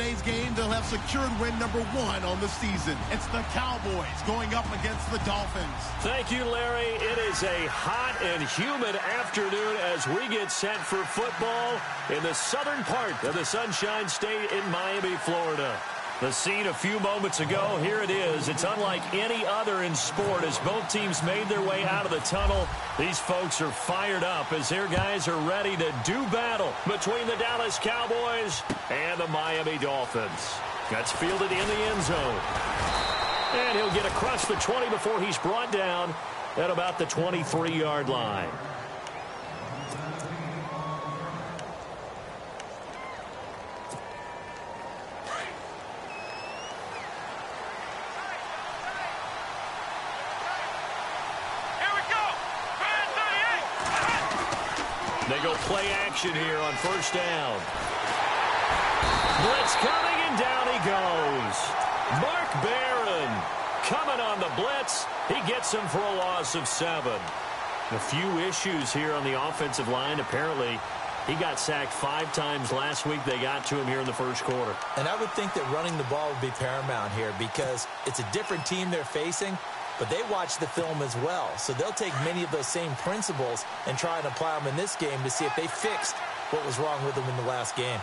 today's game, they'll have secured win number 1 on the season. It's the Cowboys going up against the Dolphins. Thank you, Larry. It is a hot and humid afternoon as we get set for football in the southern part of the Sunshine State in Miami, Florida. The scene a few moments ago, here it is. It's unlike any other in sport as both teams made their way out of the tunnel. These folks are fired up as their guys are ready to do battle between the Dallas Cowboys and the Miami Dolphins. That's fielded in the end zone. And he'll get across the 20 before he's brought down at about the 23-yard line. They go play action here on first down. Blitz coming, and down he goes. Mark Barron coming on the blitz. He gets him for a loss of 7. A few issues here on the offensive line. Apparently, he got sacked 5 times last week. They got to him here in the first quarter. And I would think that running the ball would be paramount here because it's a different team they're facing. But they watch the film as well, so they'll take many of those same principles and try and apply them in this game to see if they fixed what was wrong with them in the last game.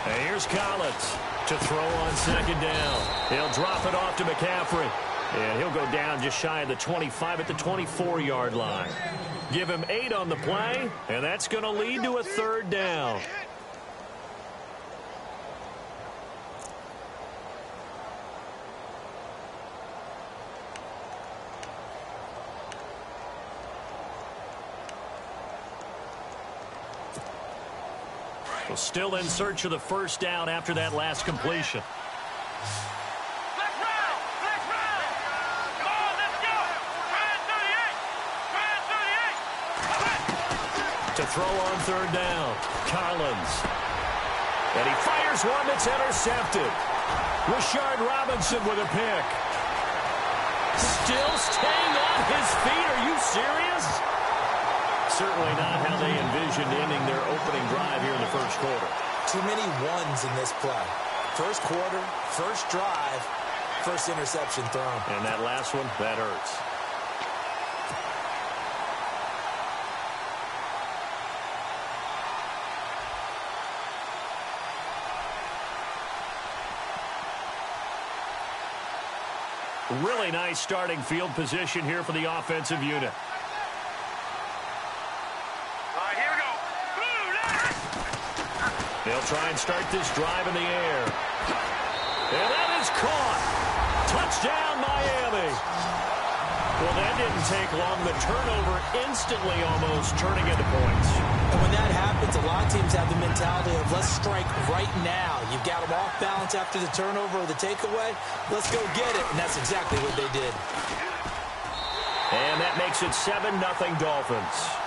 And here's Collins to throw on second down. He'll drop it off to McCaffrey, and he'll go down just shy of the 25 at the 24-yard line. Give him 8 on the play, and that's going to lead to a third down. Well, still in search of the first down after that last completion. To throw on third down, Collins. And he fires one that's intercepted. Rashard Robinson with a pick. Still staying on his feet. Are you serious? Certainly not how they envisioned ending their opening drive here in the first quarter. Too many ones in this play. First quarter, first drive, first interception thrown. And that last one, that hurts. Really nice starting field position here for the offensive unit. They'll try and start this drive in the air. And that is caught. Touchdown, Miami. Well, that didn't take long. The turnover instantly almost turning into points. And when that happens, a lot of teams have the mentality of let's strike right now. You've got them off balance after the turnover or the takeaway. Let's go get it. And that's exactly what they did. And that makes it 7-0 Dolphins.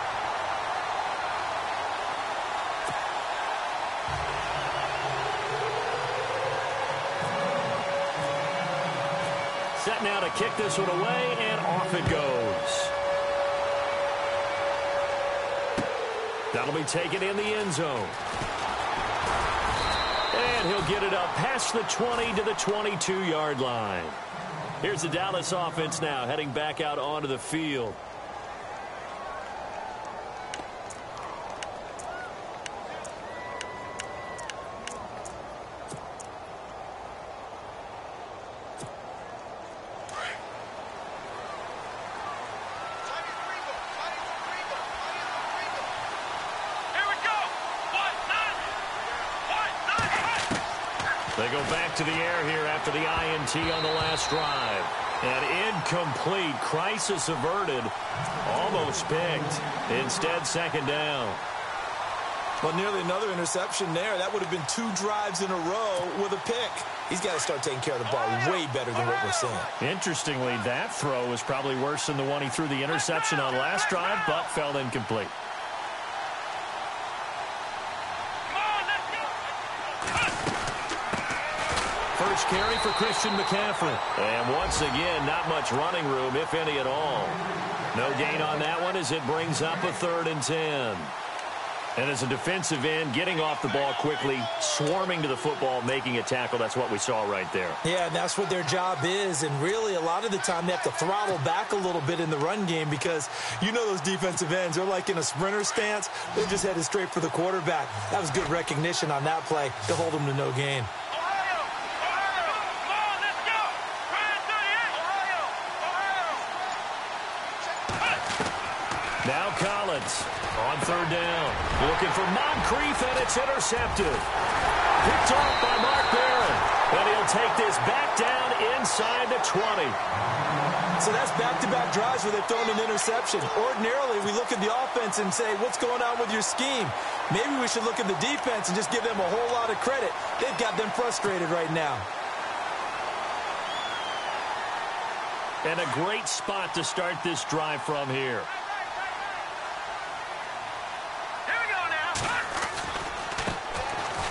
Set now to kick this one away, and off it goes. That'll be taken in the end zone. And he'll get it up past the 20 to the 22-yard line. Here's the Dallas offense now heading back out onto the field. They go back to the air here after the INT on the last drive. An incomplete, crisis averted, almost picked. Instead, second down. Well, nearly another interception there. That would have been 2 drives in a row with a pick. He's got to start taking care of the ball way better than what we're seeing. Interestingly, that throw was probably worse than the one he threw the interception on last drive, but fell incomplete. First carry for Christian McCaffrey. And once again, not much running room, if any at all. No gain on that one as it brings up a 3rd and 10. And as a defensive end, getting off the ball quickly, swarming to the football, making a tackle, that's what we saw right there. Yeah, and that's what their job is. And really, a lot of the time, they have to throttle back a little bit in the run game because you know those defensive ends, they're like in a sprinter stance. They're just headed straight for the quarterback. That was good recognition on that play to hold them to no gain. Now Collins on third down. Looking for Moncrief, and it's intercepted. Picked off by Mark Barron. And he'll take this back down inside the 20. So that's back-to-back drives where they've thrown an interception. Ordinarily, we look at the offense and say, what's going on with your scheme? Maybe we should look at the defense and just give them a whole lot of credit. They've got them frustrated right now. And a great spot to start this drive from here.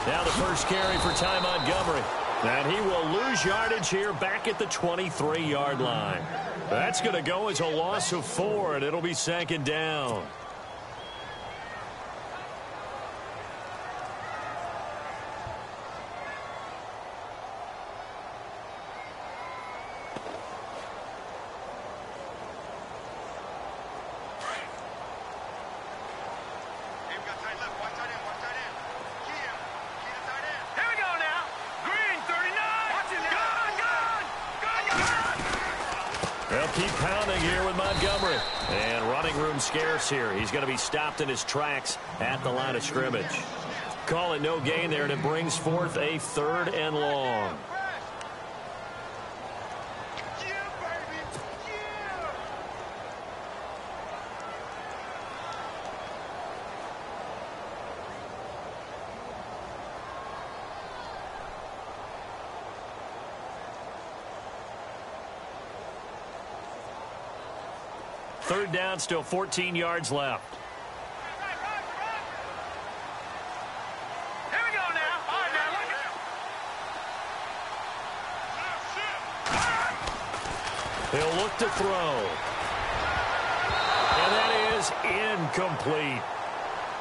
Now the first carry for Ty Montgomery. And he will lose yardage here back at the 23-yard line. That's going to go as a loss of 4, and it'll be second down. They'll keep pounding here with Montgomery. And running room scarce here. He's going to be stopped in his tracks at the line of scrimmage. Call it no gain there, and it brings forth a 3rd and long. Third down, still 14 yards left. Here we go now. All right, now look. He'll look to throw. And that is incomplete.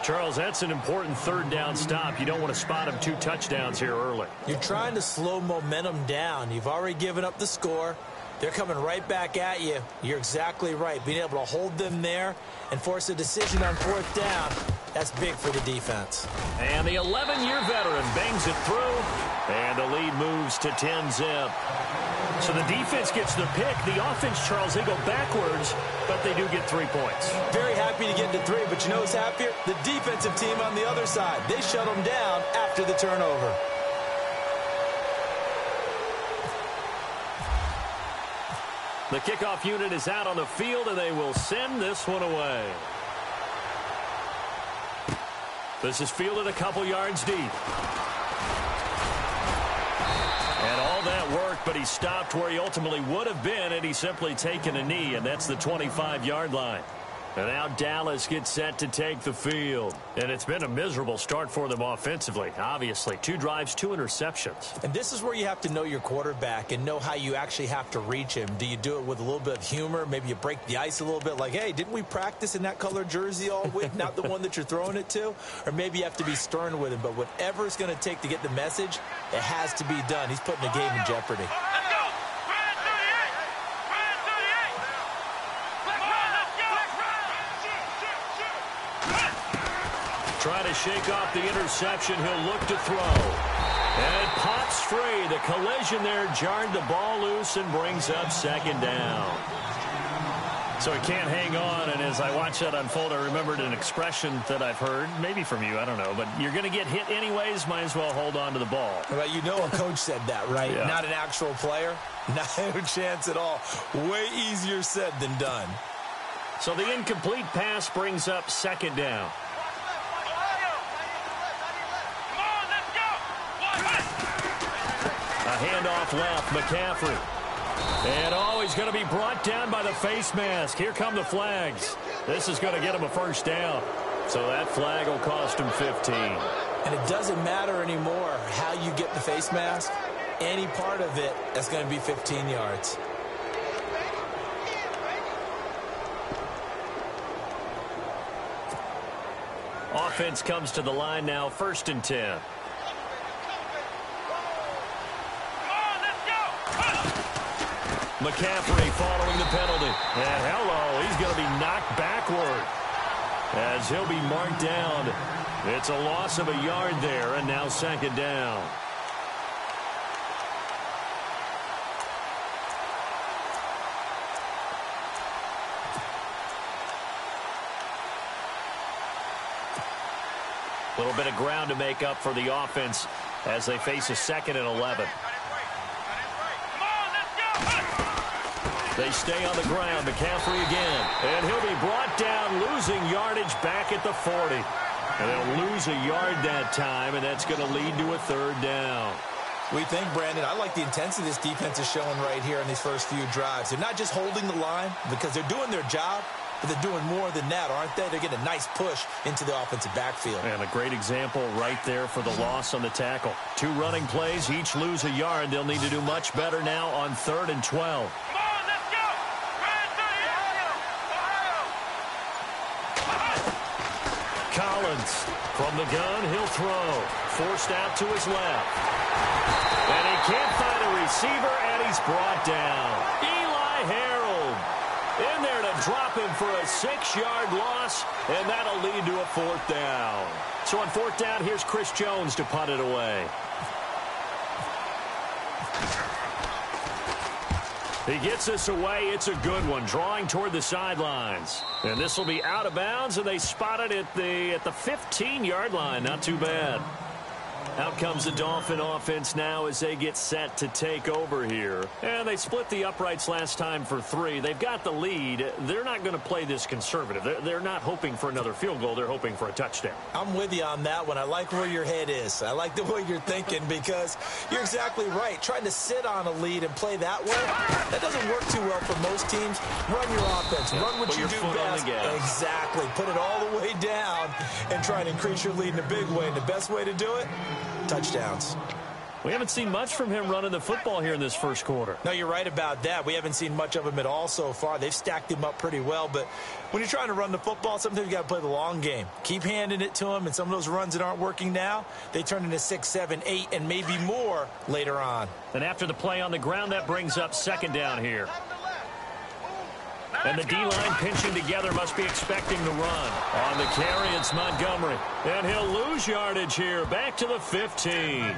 Charles, that's an important 3rd down stop. You don't want to spot him 2 touchdowns here early. You're trying to slow momentum down. You've already given up the score. They're coming right back at you. You're exactly right. Being able to hold them there and force a decision on 4th down, that's big for the defense. And the 11-year veteran bangs it through, and the lead moves to 10-zip. So the defense gets the pick. The offense, Charles, they go backwards, but they do get 3 points. Very happy to get to 3, but you know who's happier? The defensive team on the other side. They shut them down after the turnover. The kickoff unit is out on the field, and they will send this one away. This is fielded a couple yards deep. And all that worked, but he stopped where he ultimately would have been, and he's simply taken a knee, and that's the 25-yard line. And now Dallas gets set to take the field. And it's been a miserable start for them offensively, obviously. 2 drives, 2 interceptions. And this is where you have to know your quarterback and know how you actually have to reach him. Do you do it with a little bit of humor? Maybe you break the ice a little bit like, hey, didn't we practice in that color jersey all week? Not the one that you're throwing it to? Or maybe you have to be stern with him. But whatever it's going to take to get the message, it has to be done. He's putting the game in jeopardy. Trying to shake off the interception. He'll look to throw. And it pops free. The collision there jarred the ball loose and brings up 2nd down. So he can't hang on. And as I watch that unfold, I remembered an expression that I've heard, maybe from you, I don't know. But you're going to get hit anyways, might as well hold on to the ball. Well, you know a coach said that, right? Yeah. Not an actual player. No chance at all. Way easier said than done. So the incomplete pass brings up 2nd down. A handoff left, McCaffrey. And he's going to be brought down by the face mask. Here come the flags. This is going to get him a 1st down. So that flag will cost him 15. And it doesn't matter anymore how you get the face mask. Any part of it, that's going to be 15 yards. Offense comes to the line now, 1st and 10. McCaffrey following the penalty. And hello, he's going to be knocked backward as he'll be marked down. It's a loss of a yard there, and now 2nd down. A little bit of ground to make up for the offense as they face a 2nd and 11. They stay on the ground. McCaffrey again. And he'll be brought down, losing yardage back at the 40. And they'll lose a yard that time, and that's going to lead to a 3rd down. We think, Brandon, I like the intensity this defense is showing right here in these first few drives. They're not just holding the line because they're doing their job, but they're doing more than that, aren't they? They're getting a nice push into the offensive backfield. And a great example right there for the loss on the tackle. 2 running plays, each lose a yard. They'll need to do much better now on 3rd and 12. Collins from the gun, he'll throw. Forced out to his left. And he can't find a receiver, and he's brought down. Eli Harold in there to drop him for a 6-yard loss, and that'll lead to a 4th down. So on 4th down, here's Chris Jones to punt it away. He gets this away. It's a good one, drawing toward the sidelines. And this will be out of bounds, and they spot it at the 15-yard line. Not too bad. Out comes the Dolphin offense now as they get set to take over here. And they split the uprights last time for 3. They've got the lead. They're not going to play this conservative. They're not hoping for another field goal. They're hoping for a touchdown. I'm with you on that one. I like where your head is. I like the way you're thinking because you're exactly right. Trying to sit on a lead and play that way, that doesn't work too well for most teams. Run your offense. Run what you do best. Exactly. Put it all the way down and try and increase your lead in a big way. And the best way to do it, touchdowns. We haven't seen much from him running the football here in this first quarter. No, you're right about that. We haven't seen much of him at all so far. They've stacked him up pretty well, but when you're trying to run the football, sometimes you got to play the long game. Keep handing it to him, and some of those runs that aren't working now, they turn into 6, 7, 8, and maybe more later on. And after the play on the ground, that brings up 2nd down here. And the D-line pinching together must be expecting the run. On the carry, it's Montgomery. And he'll lose yardage here. Back to the 15.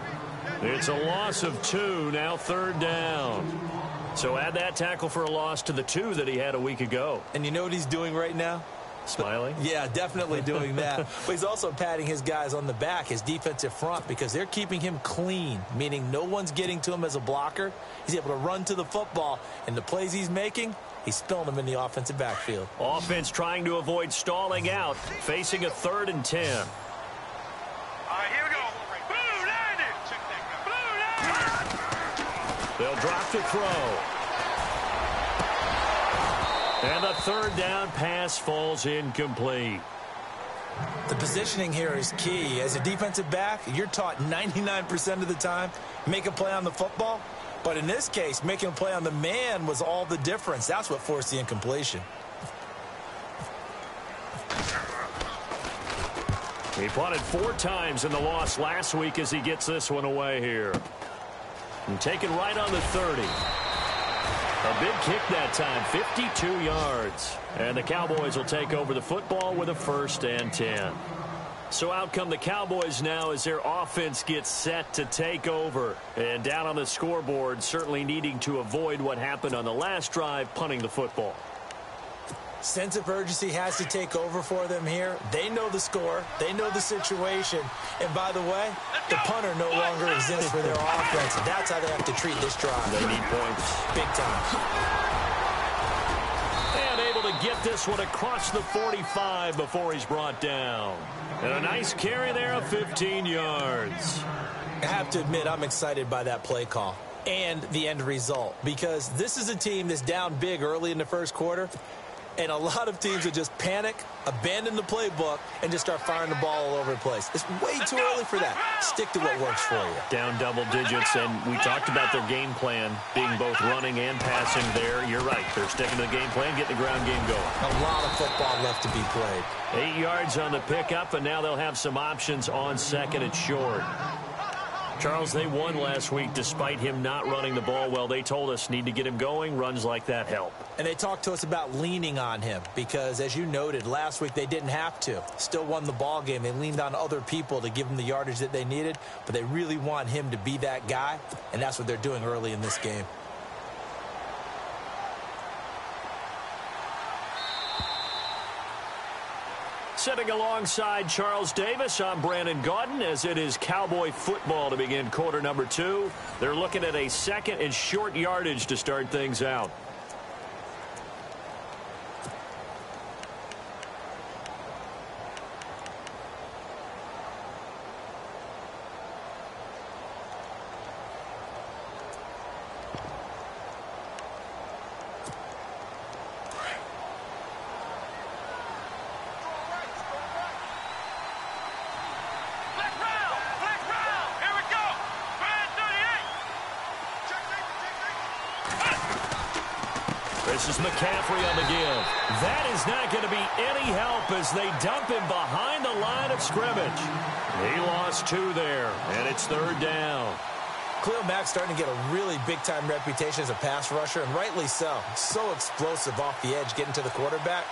It's a loss of 2, now 3rd down. So add that tackle for a loss to the 2 that he had a week ago. And you know what he's doing right now? Smiling? Yeah, definitely doing that. But he's also patting his guys on the back, his defensive front, because they're keeping him clean, meaning no one's getting to him as a blocker. He's able to run to the football, and the plays he's making, he's spilling them in the offensive backfield. Offense trying to avoid stalling out, facing a 3rd and 10. All right, here we go. Blue 90. Blue 90. They'll drop to throw. And the 3rd down pass falls incomplete. The positioning here is key. As a defensive back, you're taught 99% of the time, make a play on the football. But in this case, making a play on the man was all the difference. That's what forced the incompletion. He punted 4 times in the loss last week as he gets this one away here. And taken right on the 30. A big kick that time, 52 yards. And the Cowboys will take over the football with a 1st and 10. So out come the Cowboys now as their offense gets set to take over. And down on the scoreboard, certainly needing to avoid what happened on the last drive, punting the football. Sense of urgency has to take over for them here. They know the score. They know the situation. And by the way, the punter no longer exists for their offense. That's how they have to treat this drive. They need points. Big time. And able to get this one across the 45 before he's brought down. And a nice carry there of 15 yards. I have to admit, I'm excited by that play call and the end result, because this is a team that's down big early in the first quarter. And a lot of teams would just panic, abandon the playbook, and just start firing the ball all over the place. It's way too early for that. Stick to what works for you. Down double digits, and we talked about their game plan being both running and passing there. You're right. They're sticking to the game plan, getting the ground game going. A lot of football left to be played. 8 yards on the pickup, and now they'll have some options on second and short. Charles, they won last week despite him not running the ball well. They told us need to get him going. Runs like that help. And they talked to us about leaning on him because, as you noted, last week they didn't have to. Still won the ball game. They leaned on other people to give them the yardage that they needed, but they really want him to be that guy, and that's what they're doing early in this game. Sitting alongside Charles Davis, I'm Brandon Gaudin, as it is Cowboy football to begin quarter number 2. They're looking at a second and short yardage to start things out. This is McCaffrey on the give. That is not going to be any help as they dump him behind the line of scrimmage. He lost 2 there, and it's third down. Khalil Mack's starting to get a really big-time reputation as a pass rusher, and rightly so. So explosive off the edge getting to the quarterback.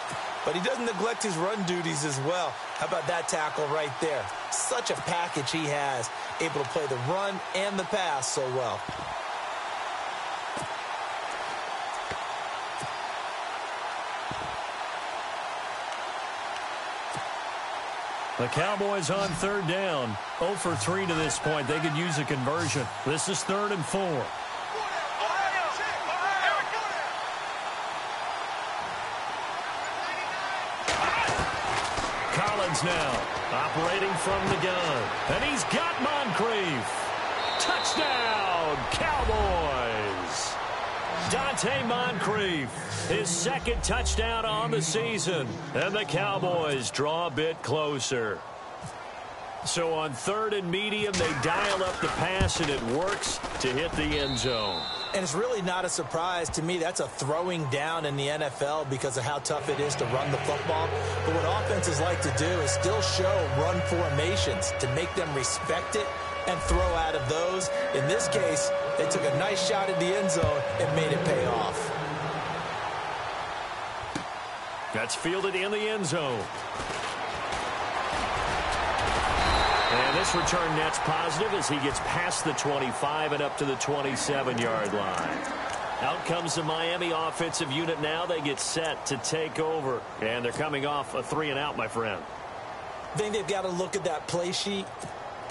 But he doesn't neglect his run duties as well. How about that tackle right there? Such a package he has, able to play the run and the pass so well. The Cowboys on third down. 0 for 3 to this point. They could use a conversion. This is 3rd and 4. Collins now operating from the gun. And he's got Moncrief. Touchdown, Cowboys. Dante Moncrief, his second touchdown on the season. And the Cowboys draw a bit closer. So on 3rd and medium, they dial up the pass, and it works to hit the end zone. And it's really not a surprise to me. That's a throwing down in the NFL because of how tough it is to run the football. But what offenses like to do is still show run formations to make them respect it and throw out of those. In this case, they took a nice shot at the end zone and made it pay off. That's fielded in the end zone. And this return net's positive as he gets past the 25 and up to the 27-yard line. Out comes the Miami offensive unit now. They get set to take over. And they're coming off a 3-and-out, my friend. I think they've got to look at that play sheet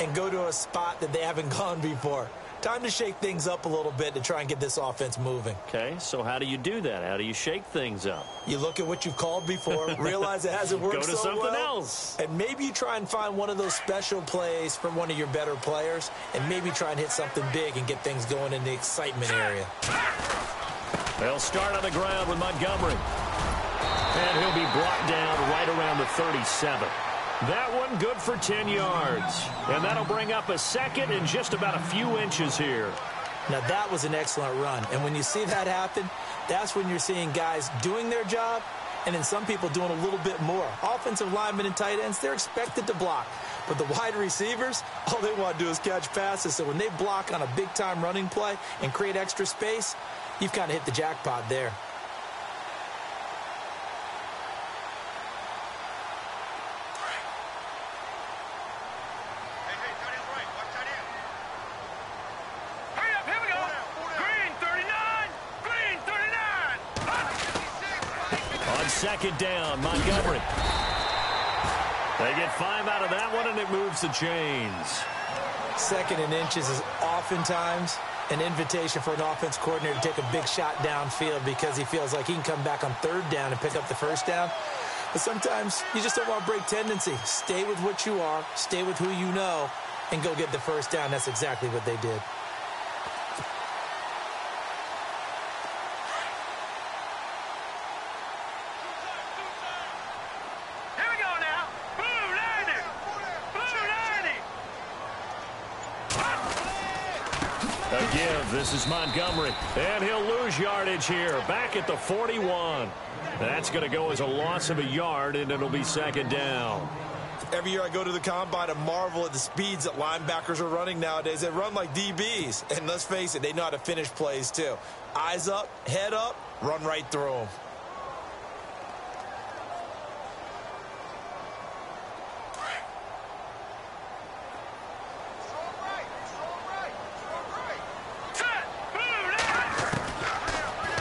and go to a spot that they haven't gone before. Time to shake things up a little bit to try and get this offense moving. Okay, so how do you do that? How do you shake things up? You look at what you've called before, realize it hasn't worked so well. Go to something else. And maybe you try and find one of those special plays from one of your better players, and maybe try and hit something big and get things going in the excitement area. They'll start on the ground with Montgomery. And he'll be brought down right around the 37. That one good for 10 yards. And that'll bring up a second and just about a few inches here. Now, that was an excellent run. And when you see that happen, that's when you're seeing guys doing their job and then some people doing a little bit more. Offensive linemen and tight ends, they're expected to block. But the wide receivers, all they want to do is catch passes. So when they block on a big-time running play and create extra space, you've kind of hit the jackpot there. Second down, Montgomery. They get 5 out of that one, and it moves the chains. Second and inches is oftentimes an invitation for an offense coordinator to take a big shot downfield because he feels like he can come back on 3rd down and pick up the 1st down. But sometimes you just don't want to break tendency. Stay with what you are, stay with who you know, and go get the 1st down. That's exactly what they did. A give. This is Montgomery. And he'll lose yardage here. Back at the 41. That's going to go as a loss of a yard, and it'll be second down. Every year I go to the combine and marvel at the speeds that linebackers are running nowadays. They run like DBs. And let's face it, they know how to finish plays too. Eyes up, head up, run right through them.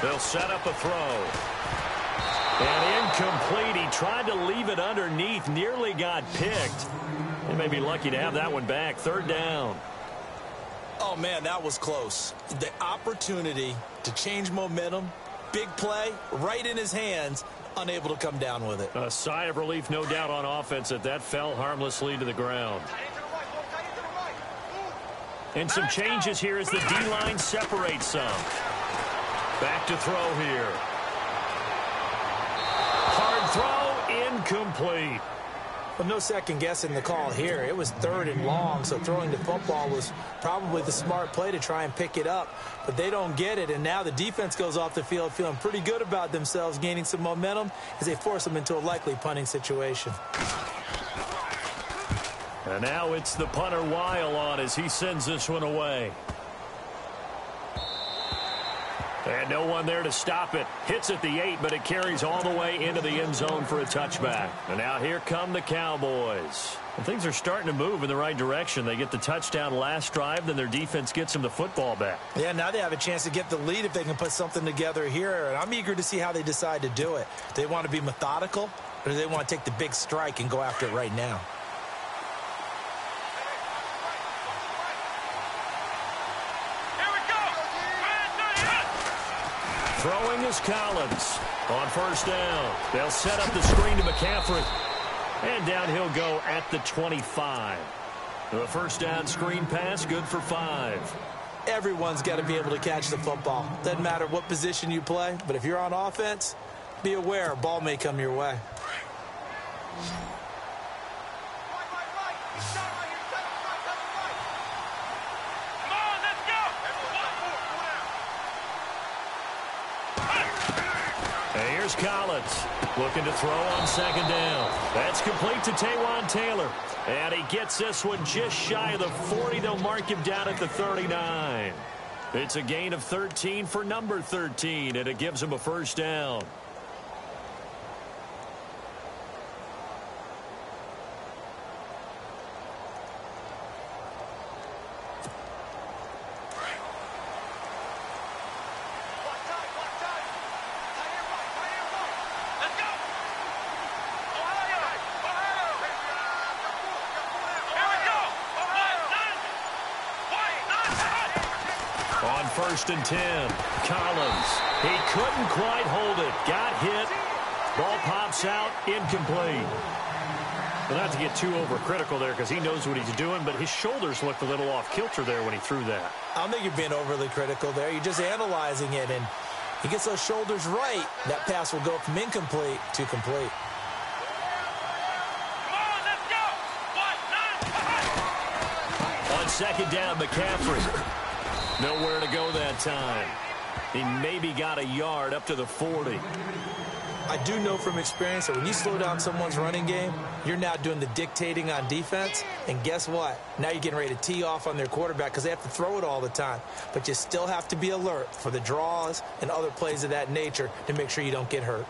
They'll set up a throw. And incomplete. He tried to leave it underneath. Nearly got picked. They may be lucky to have that one back. Third down. Oh, man, that was close. The opportunity to change momentum, big play, right in his hands, unable to come down with it. A sigh of relief, no doubt, on offense that fell harmlessly to the ground. And some changes here as the D-line separates some. Back to throw here. Hard throw, incomplete. Well, no second guessing the call here. It was third and long, so throwing the football was probably the smart play to try and pick it up. But they don't get it, and now the defense goes off the field feeling pretty good about themselves, gaining some momentum as they force them into a likely punting situation. And now it's the punter Weil on as he sends this one away. And no one there to stop it. Hits at the 8, but it carries all the way into the end zone for a touchback. And now here come the Cowboys. And things are starting to move in the right direction. They get the touchdown last drive, then their defense gets them the football back. Yeah, now they have a chance to get the lead if they can put something together here. And I'm eager to see how they decide to do it. Do they want to be methodical, or do they want to take the big strike and go after it right now? Throwing is Collins on first down. They'll set up the screen to McCaffrey. And down he'll go at the 25. The first down screen pass, good for 5. Everyone's got to be able to catch the football. Doesn't matter what position you play, but if you're on offense, be aware a ball may come your way. Here's Collins looking to throw on second down. That's complete to Taywan Taylor. And he gets this one just shy of the 40. They'll mark him down at the 39. It's a gain of 13 for number 13, and it gives him a first down. First and 10. Collins. He couldn't quite hold it. Got hit. Ball pops out. Incomplete. Well, not to get too overcritical there because he knows what he's doing, but his shoulders looked a little off kilter there when he threw that. I don't think you're being overly critical there. You're just analyzing it, and he gets those shoulders right. That pass will go from incomplete to complete. On second down, McCaffrey. Nowhere to go that time. He maybe got a yard up to the 40. I do know from experience that when you slow down someone's running game, you're now doing the dictating on defense. And guess what? Now you're getting ready to tee off on their quarterback because they have to throw it all the time. But you still have to be alert for the draws and other plays of that nature to make sure you don't get hurt.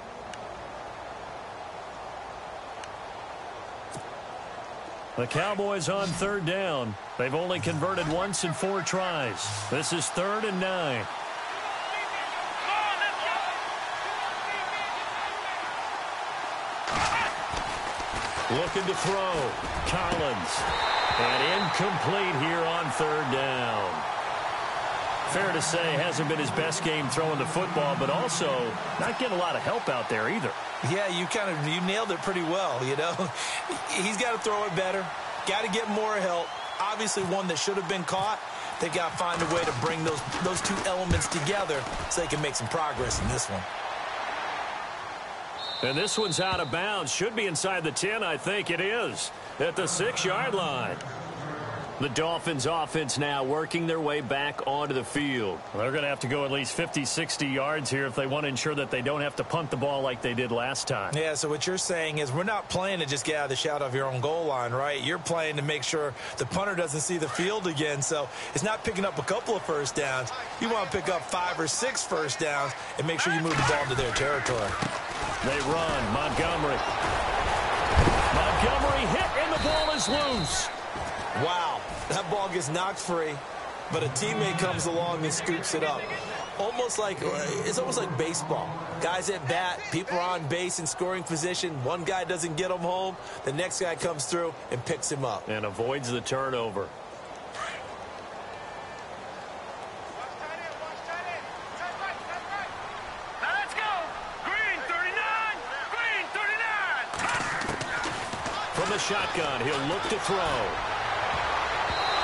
The Cowboys on third down. They've only converted once in 4 tries. This is 3rd and 9. Looking to throw. Collins. And incomplete here on 3rd down. Fair to say, hasn't been his best game throwing the football, but also not getting a lot of help out there either. Yeah, you nailed it pretty well, you know. He's got to throw it better. Got to get more help. Obviously one that should have been caught. They got to find a way to bring those two elements together so they can make some progress in this one. And this one's out of bounds. Should be inside the 10, I think it is. At the 6-yard line. The Dolphins offense now working their way back onto the field. Well, they're going to have to go at least 50, 60 yards here if they want to ensure that they don't have to punt the ball like they did last time. Yeah, so what you're saying is we're not playing to just get out of the shadow of your own goal line, right? You're playing to make sure the punter doesn't see the field again. So it's not picking up a couple of first downs. You want to pick up 5 or 6 first downs and make sure you move the ball into their territory. They run. Montgomery hit, and the ball is loose. Wow, that ball gets knocked free, but a teammate comes along and scoops it up. It's almost like baseball. Guys at bat, people are on base in scoring position. One guy doesn't get him home. The next guy comes through and picks him up. And avoids the turnover. Let's go. Green 39. Green 39. From the shotgun, he'll look to throw.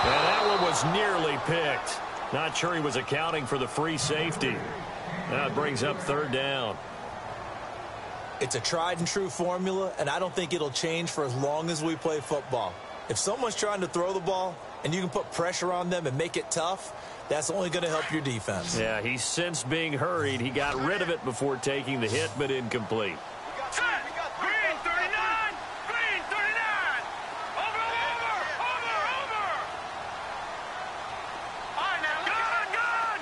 And that one was nearly picked. Not sure he was accounting for the free safety. Now it brings up 3rd down. It's a tried and true formula, and I don't think it'll change for as long as we play football. If someone's trying to throw the ball and you can put pressure on them and make it tough, that's only going to help your defense. Yeah, he's since being hurried. He got rid of it before taking the hit, but incomplete. Green 39. Green 39. Over. All right, now. Gun.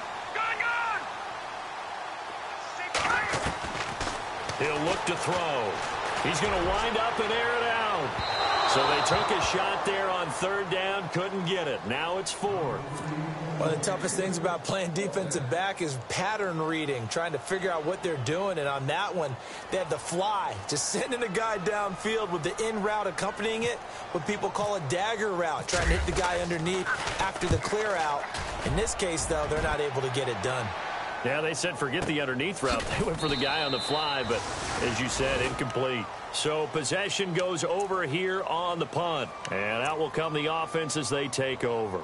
He'll look to throw. He's going to wind up and air it out. So they took a shot there on 3rd down, couldn't get it. Now it's 4th. One of the toughest things about playing defensive back is pattern reading, trying to figure out what they're doing. And on that one, they had the fly, just sending a guy downfield with the in route accompanying it, what people call a dagger route, trying to hit the guy underneath after the clear out. In this case, though, they're not able to get it done. Yeah, they said forget the underneath route. They went for the guy on the fly, but as you said, incomplete. So possession goes over here on the punt. And out will come the offense as they take over.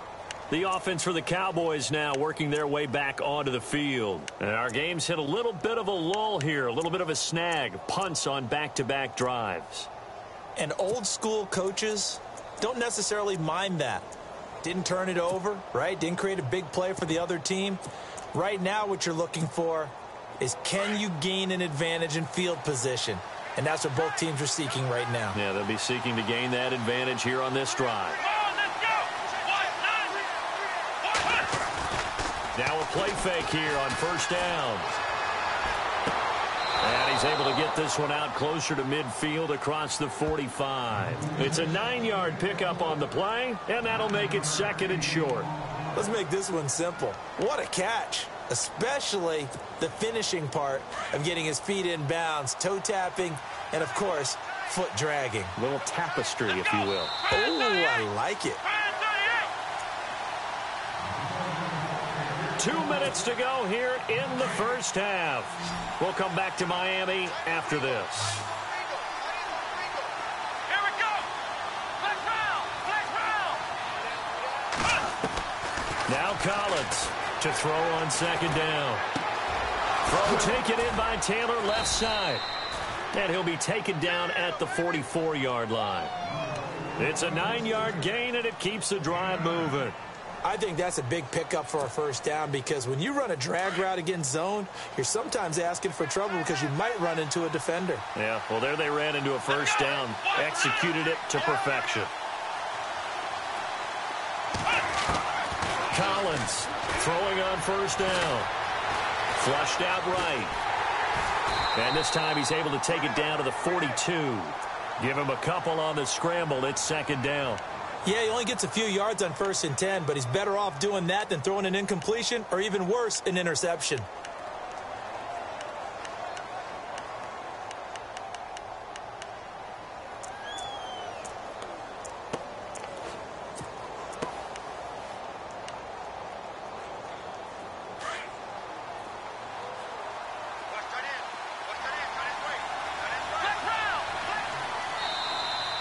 The offense for the Cowboys now working their way back onto the field. And our game's hit a little bit of a lull here, a little bit of a snag. Punts on back-to-back drives. And old school coaches don't necessarily mind that. Didn't turn it over, right? Didn't create a big play for the other team. Right now what you're looking for is can you gain an advantage in field position? And that's what both teams are seeking right now. Yeah, they'll be seeking to gain that advantage here on this drive. Now a play fake here on 1st down. And he's able to get this one out closer to midfield across the 45. It's a 9-yard pickup on the play, and that'll make it 2nd and short. Let's make this one simple. What a catch, especially the finishing part of getting his feet in bounds, toe tapping, and, of course, foot dragging. A little tapestry, if you will. Oh, I like it. 2 minutes to go here in the 1st half. We'll come back to Miami after this. Here we go. Flex round. Now Collins to throw on 2nd down. Throw taken in by Taylor left side. And he'll be taken down at the 44-yard line. It's a 9-yard gain, and it keeps the drive moving. I think that's a big pickup for a 1st down because when you run a drag route against zone, you're sometimes asking for trouble because you might run into a defender. Yeah, well, there they ran into a 1st down, executed it to perfection. Collins throwing on 1st down. Flushed out right. And this time he's able to take it down to the 42. Give him a couple on the scramble. It's 2nd down. Yeah, he only gets a few yards on 1st and 10, but he's better off doing that than throwing an incompletion or even worse, an interception.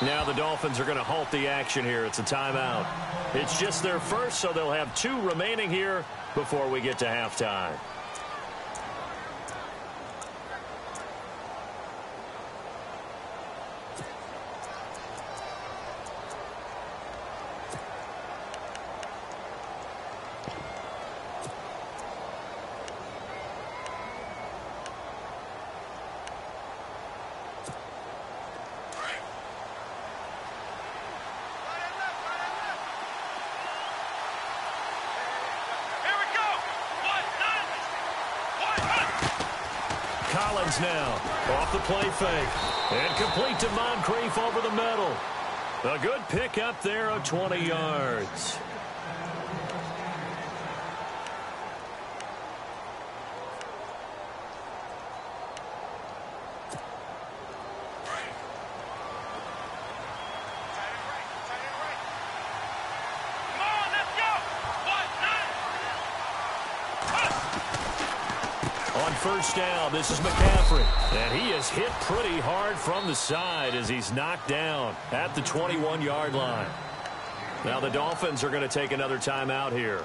Now the Dolphins are going to halt the action here. It's a timeout. It's just their first, so they'll have 2 remaining here before we get to halftime. Collins now. Off the play fake. And complete to Moncrief over the middle. A good pick up there of 20 yards. On first down, this is McCaffrey. And he is hit pretty hard from the side as he's knocked down at the 21-yard line. Now the Dolphins are going to take another timeout here.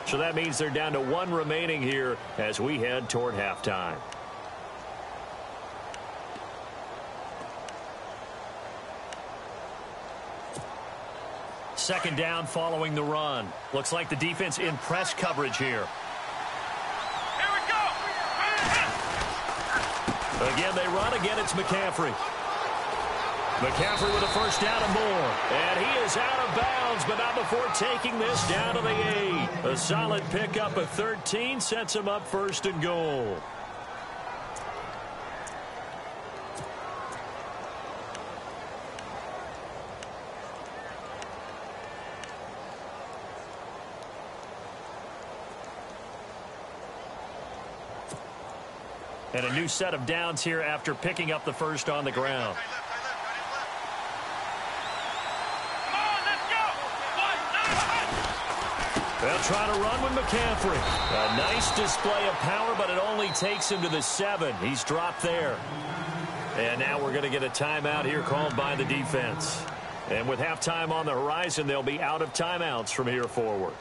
So that means they're down to 1 remaining here as we head toward halftime. Second down following the run. Looks like the defense in press coverage here. Again, they run. Again, it's McCaffrey. McCaffrey with a first down and more. And he is out of bounds, but not before taking this down to the 8. A solid pickup of 13 sets him up first and goal. And a new set of downs here after picking up the first on the ground. They'll try to run with McCaffrey. A nice display of power, but it only takes him to the 7. He's dropped there. And now we're going to get a timeout here called by the defense. And with halftime on the horizon, they'll be out of timeouts from here forward.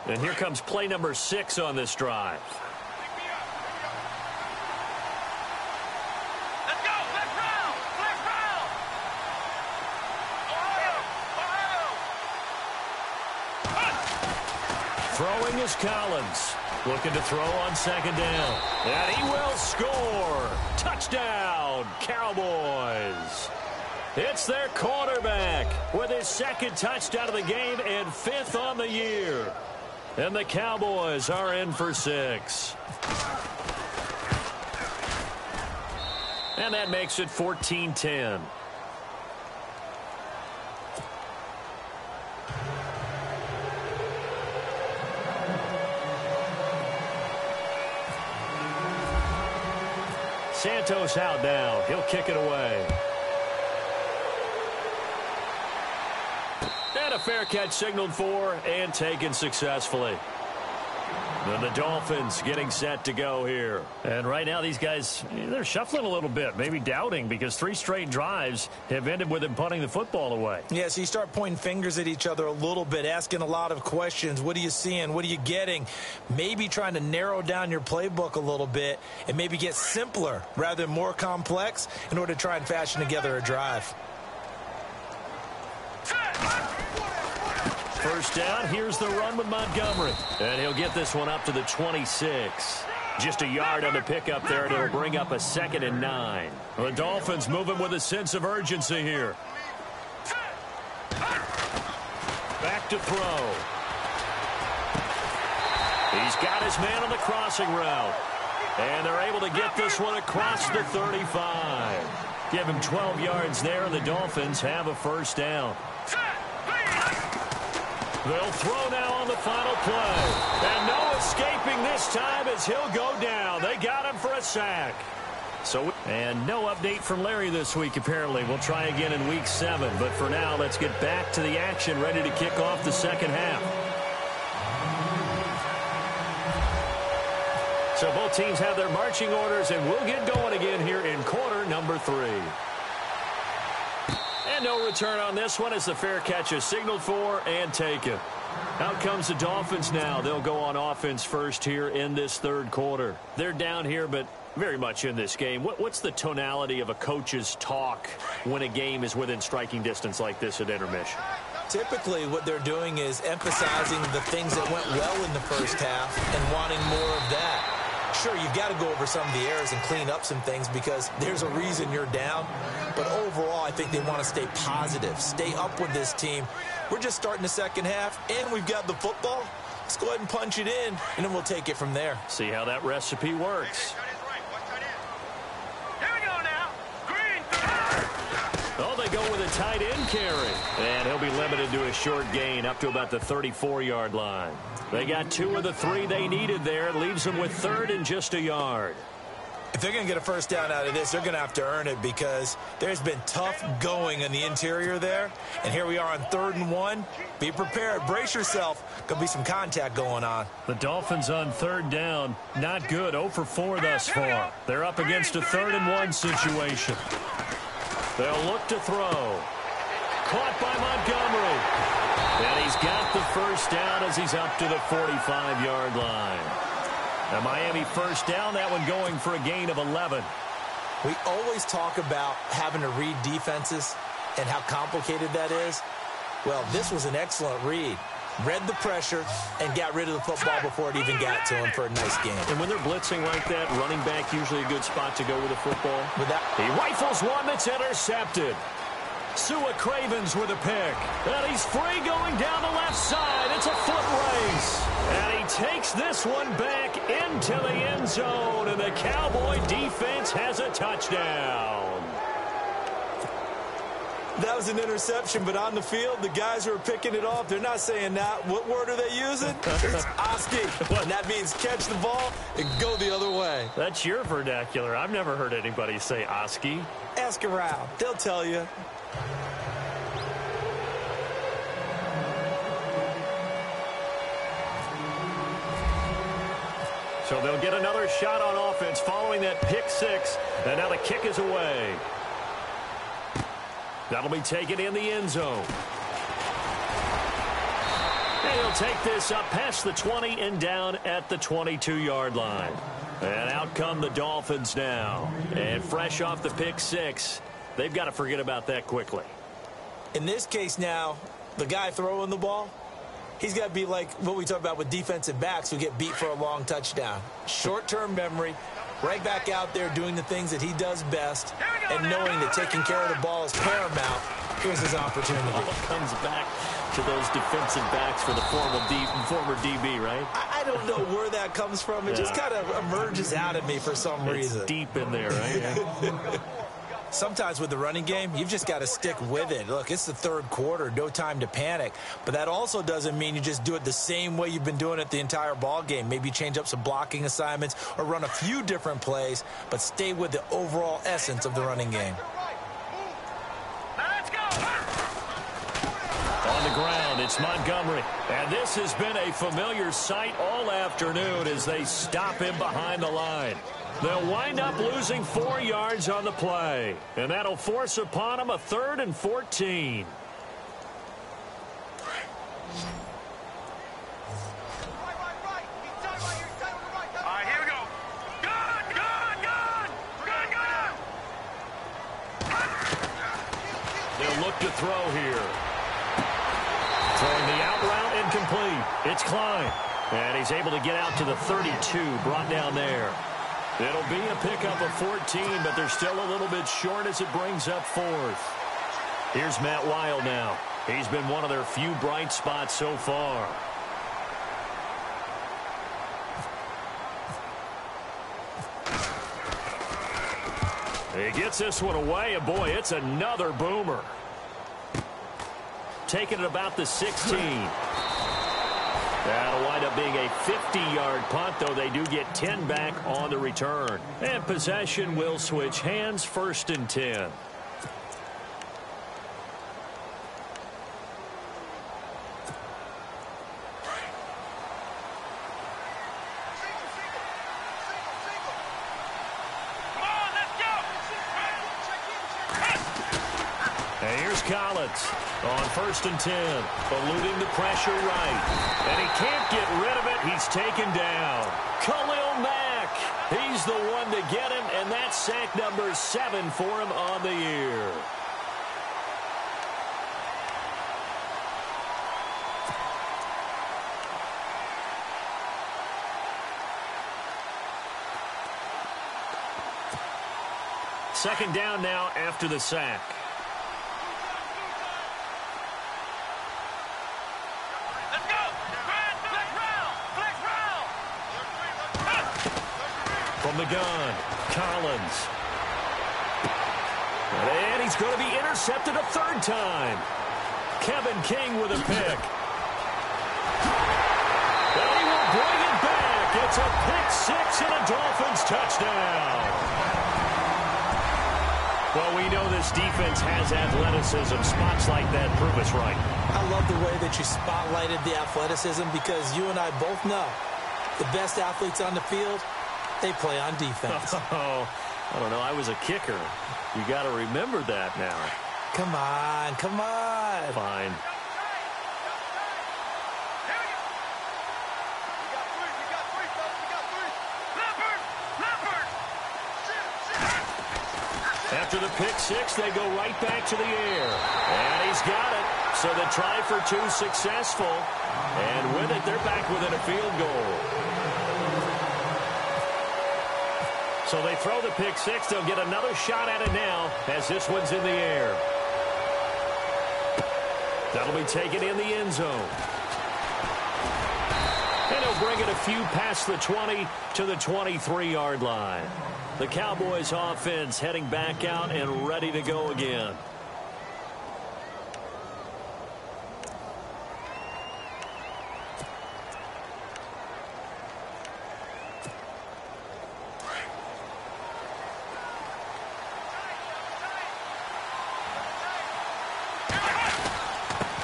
And here comes play number 6 on this drive. Let's go! Let's round! Let's round! Ohio! Throwing is Collins. Looking to throw on second down. And he will score. Touchdown, Cowboys. It's their quarterback with his second touchdown of the game and 5th on the year. And the Cowboys are in for 6. And that makes it 14-10. Santos out now. He'll kick it away. And a fair catch signaled for and taken successfully. And the Dolphins getting set to go here. And right now these guys, they're shuffling a little bit, maybe doubting, because 3 straight drives have ended with them punting the football away. Yeah, so you start pointing fingers at each other a little bit, asking a lot of questions. What are you seeing? What are you getting? Maybe trying to narrow down your playbook a little bit and maybe get simpler rather than more complex in order to try and fashion together a drive. First down, here's the run with Montgomery. And he'll get this one up to the 26. Just a yard on the pickup there, and it'll bring up a 2nd and 9. The Dolphins moving with a sense of urgency here. Back to throw. He's got his man on the crossing route. And they're able to get this one across the 35. Give him 12 yards there, and the Dolphins have a first down. They'll throw now on the final play. And no escaping this time as he'll go down. They got him for a sack. And no update from Larry this week, apparently. We'll try again in week 7. But for now, let's get back to the action, ready to kick off the second half. So both teams have their marching orders, and we'll get going again here in quarter number 3. And no return on this one as the fair catch is signaled for and taken. Out comes the Dolphins now. They'll go on offense first here in this third quarter. They're down here, but very much in this game. What's the tonality of a coach's talk when a game is within striking distance like this at intermission? Typically, what they're doing is emphasizing the things that went well in the first half and wanting more of that. Sure, you've got to go over some of the errors and clean up some things because there's a reason you're down. But overall, I think they want to stay positive, stay up with this team. We're just starting the second half, and we've got the football. Let's go ahead and punch it in, and then we'll take it from there. See how that recipe works. Here we go now. Green. Oh, they go with a tight end carry. And he'll be limited to a short gain up to about the 34-yard line. They got 2 of the 3 they needed there. Leaves them with 3rd and just a yard. If they're going to get a first down out of this, they're going to have to earn it because there's been tough going in the interior there. And here we are on 3rd and 1. Be prepared. Brace yourself. Going to be some contact going on. The Dolphins on 3rd down. Not good. 0 for 4 thus far. They're up against a 3rd and 1 situation. They'll look to throw. Caught by Montgomery. And he's got the first down as he's up to the 45-yard line. A Miami first down, that one going for a gain of 11. We always talk about having to read defenses and how complicated that is. Well, this was an excellent read. Read the pressure and got rid of the football before it even got to him for a nice game. And when they're blitzing like that, running back usually a good spot to go with the football. He rifles one that's intercepted. Sua Cravens with a pick. And he's free going down the left side. It's a foot race. And he takes this one back into the end zone. And the Cowboy defense has a touchdown. That was an interception, but on the field, the guys who are picking it off, they're not saying that. What word are they using? It's Oski. And that means catch the ball and go the other way. That's your vernacular. I've never heard anybody say Oski. Ask around. They'll tell you. So they'll get another shot on offense following that pick 6. And now the kick is away. That'll be taken in the end zone. And he'll take this up past the 20 and down at the 22-yard line. And out come the Dolphins now. And fresh off the pick 6, they've got to forget about that quickly. In this case now, the guy throwing the ball, he's got to be like what we talk about with defensive backs who get beat for a long touchdown. Short-term memory, right back out there doing the things that he does best, and knowing that taking care of the ball is paramount. Here's his opportunity. All comes back to those defensive backs for the former DB, right? I don't know where that comes from. It just kind of emerges out of me for some reason. It's deep in there, right? Sometimes with the running game, you've just got to stick with it. Look, it's the 3rd quarter, no time to panic. But that also doesn't mean you just do it the same way you've been doing it the entire ball game. Maybe change up some blocking assignments or run a few different plays, but stay with the overall essence of the running game. On the ground, it's Montgomery. And this has been a familiar sight all afternoon as they stop him behind the line. They'll wind up losing 4 yards on the play. And that'll force upon them a 3rd and 14. Here we go. They'll look to throw here. Throwing the out route incomplete. It's Klein. And he's able to get out to the 32, brought down there. It'll be a pickup of 14, but they're still a little bit short as it brings up 4th. Here's Matt Wild now. He's been one of their few bright spots so far. He gets this one away, and boy, it's another boomer. Taking it about the 16. That'll wind up being a 50-yard punt, though they do get 10 back on the return. And possession will switch hands, 1st and 10. And here's Collins on 1st and 10, eluding the pressure right. And he can't get rid of it. He's taken down. Khalil Mack, he's the one to get him, and that's sack number 7 for him on the year. second down now after the sack. Let's go. Flex round. From the gun, Collins. And he's going to be intercepted a third time. Kevin King with a pick. And he will bring it back. It's a pick six and a Dolphins touchdown. Well, we know this defense has athleticism. Spots like that prove us right. I love the way that you spotlighted the athleticism because you and I both know the best athletes on the field, they play on defense. Oh, I don't know. I was a kicker. You got to remember that now. Come on. Fine. After the pick six, they go right back to the air. And he's got it. So the try for two successful. And with it, they're back within a field goal. So they throw the pick six. They'll get another shot at it now as this one's in the air. That'll be taken in the end zone. And he'll bring it a few past the 20 to the 23-yard line. The Cowboys offense heading back out and ready to go again.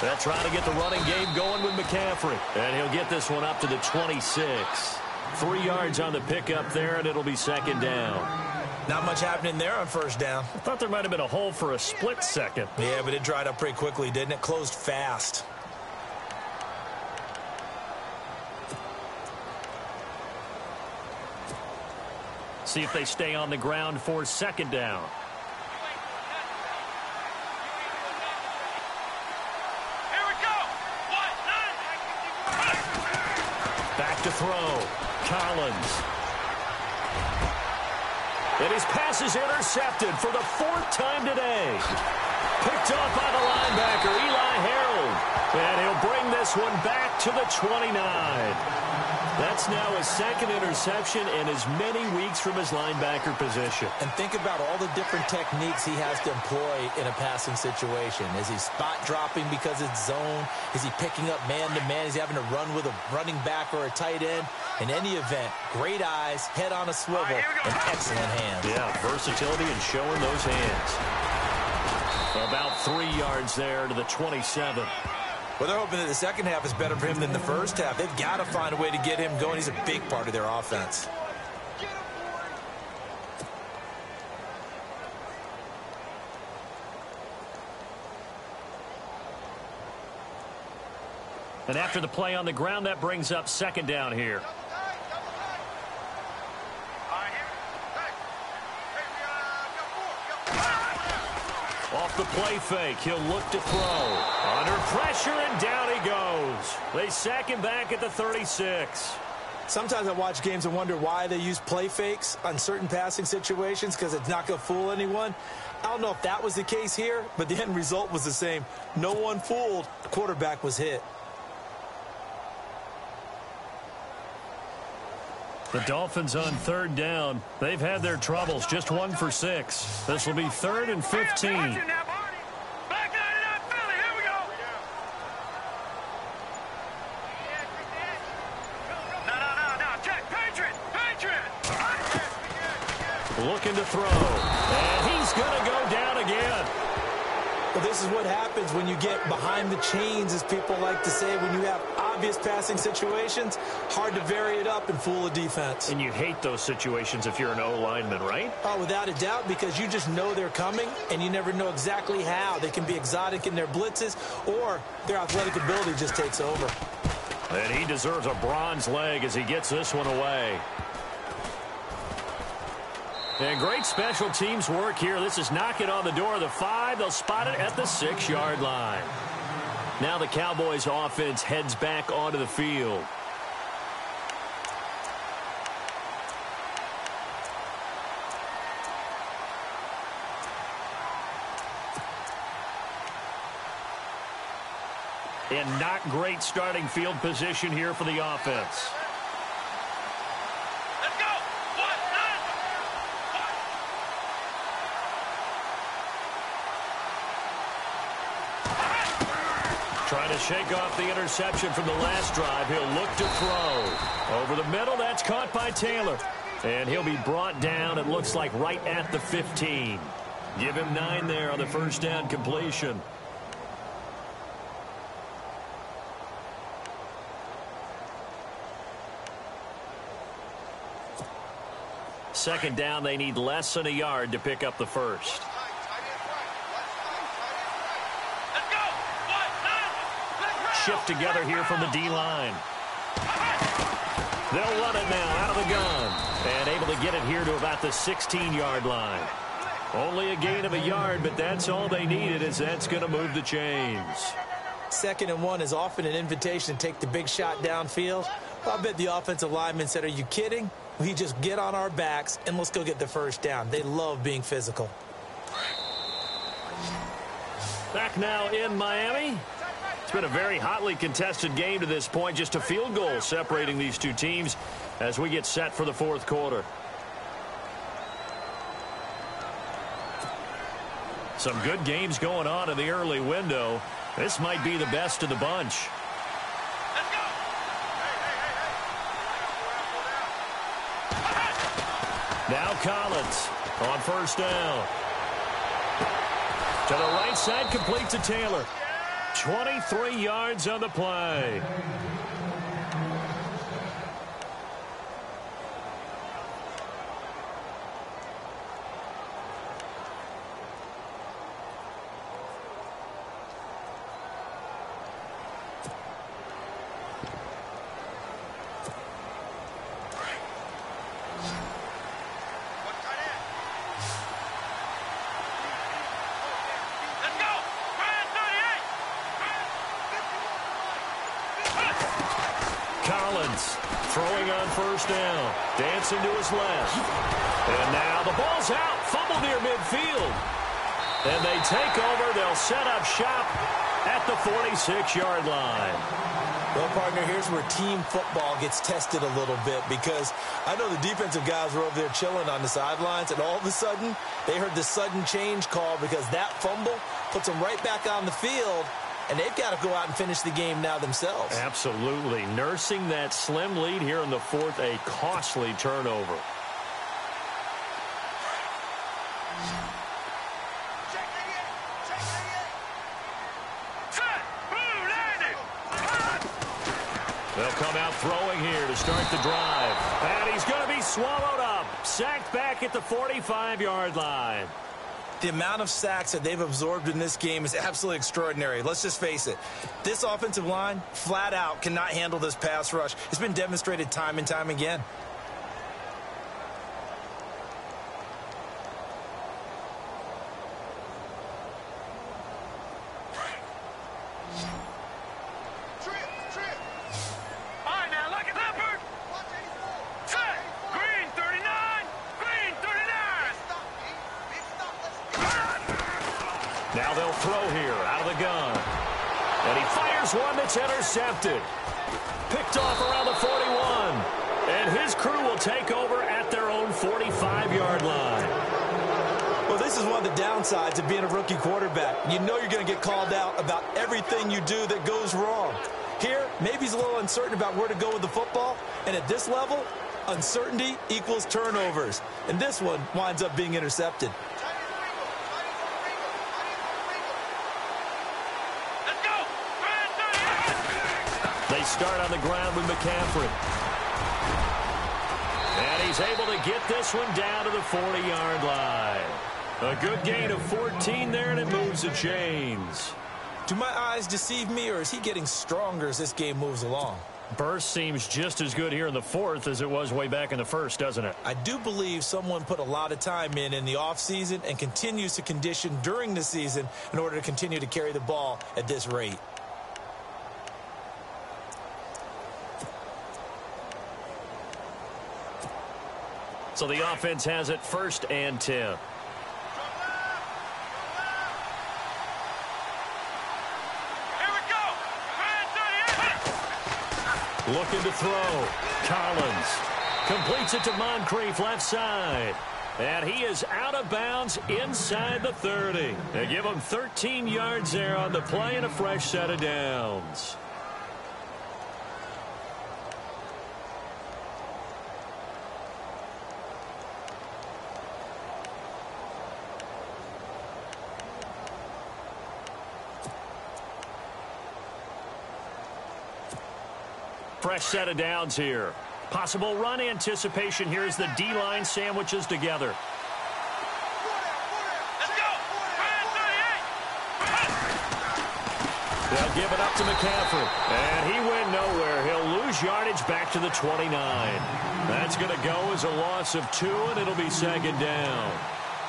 They'll try to get the running game going with McCaffrey. And he'll get this one up to the 26. 3 yards on the pickup there, and it'll be second down. Not much happening there on first down. I thought there might have been a hole for a split second. Yeah, but it dried up pretty quickly, didn't it? Closed fast. See if they stay on the ground for second down. Here we go. Back to throw. Collins. And his pass is intercepted for the 4th time today. Picked off by the linebacker, Eli Harold. And he'll bring this one back to the 29. That's now his second interception in as many weeks from his linebacker position. And think about all the different techniques he has to employ in a passing situation. Is he spot dropping because it's zone? Is he picking up man-to-man? Is he having to run with a running back or a tight end? In any event, great eyes, head on a swivel, and excellent hands. Yeah, versatility and showing those hands. About 3 yards there to the 27. Well, they're hoping that the second half is better for him than the first half. They've got to find a way to get him going. He's a big part of their offense. And after the play on the ground, that brings up second down here. Off the play fake, he'll look to throw. Under pressure, and down he goes. They sack him back at the 36. Sometimes I watch games and wonder why they use play fakes on certain passing situations because it's not going to fool anyone. I don't know if that was the case here, but the end result was the same. No one fooled. The quarterback was hit. The Dolphins on third down. They've had their troubles, just 1 for 6. This will be 3rd and 15. Looking to throw. And he's going to go down again. Well, this is what happens when you get behind the chains, as people like to say, when you have obvious passing situations. Hard to vary it up and fool a defense. And you hate those situations if you're an O-lineman, right? Oh, without a doubt, because you just know they're coming, and you never know exactly how. They can be exotic in their blitzes, or their athletic ability just takes over. And he deserves a bronze leg as he gets this one away. And great special teams work here. This is knocking on the door of the 5. They'll spot it at the 6-yard line. Now the Cowboys offense heads back onto the field. in not great starting field position here for the offense. Let's go. Trying to shake off the interception from the last drive. He'll look to throw. Over the middle, that's caught by Taylor. And he'll be brought down, it looks like, right at the 15. Give him 9 there on the first down completion. Second down, they need less than a yard to pick up the first. Shift together here from the D-line. They'll run it now out of the gun. And able to get it here to about the 16-yard line. Only a gain of a yard, but that's all they needed, as that's going to move the chains. 2nd and 1 is often an invitation to take the big shot downfield. I bet the offensive lineman said, are you kidding? We just get on our backs and let's go get the first down. They love being physical. Back now in Miami. It's been a very hotly contested game to this point. Just a field goal separating these two teams as we get set for the fourth quarter. Some good games going on in the early window. This might be the best of the bunch. Now Collins on first down. To the right side, complete to Taylor. 23 yards on the play. Collins throwing on first down. Dancing to his left. And now the ball's out. Fumble near midfield. And they take over. They'll set up shop at the 46-yard line. Well, partner, here's where team football gets tested a little bit, because I know the defensive guys were over there chilling on the sidelines, and all of a sudden they heard the sudden change call because that fumble puts them right back on the field. And they've got to go out and finish the game now themselves. Absolutely. Nursing that slim lead here in the fourth, a costly turnover. They'll come out throwing here to start the drive. And he's going to be swallowed up. Sacked back at the 45-yard line. The amount of sacks that they've absorbed in this game is absolutely extraordinary. Let's just face it. This offensive line, flat out, cannot handle this pass rush. It's been demonstrated time and time again. Now they'll throw here out of the gun. And he fires one that's intercepted. Picked off around the 41. And his crew will take over at their own 45-yard line. Well, this is one of the downsides of being a rookie quarterback. You know you're going to get called out about everything you do that goes wrong. Here, maybe he's a little uncertain about where to go with the football. And at this level, uncertainty equals turnovers. And this one winds up being intercepted. They start on the ground with McCaffrey. And he's able to get this one down to the 40-yard line. A good gain of 14 there, and it moves the chains. Do my eyes deceive me, or is he getting stronger as this game moves along? Burst seems just as good here in the fourth as it was way back in the first, doesn't it? I do believe someone put a lot of time in the offseason and continues to condition during the season in order to continue to carry the ball at this rate. So the offense has it 1st and 10. Here we go. Looking to throw. Collins completes it to Moncrief left side. And he is out of bounds inside the 30. They give him 13 yards there on the play and a fresh set of downs. Fresh set of downs here. Possible run anticipation here as the D-line sandwiches together. Let's go! They'll give it up to McCaffrey. And he went nowhere. He'll lose yardage back to the 29. That's going to go as a loss of 2, and it'll be second down.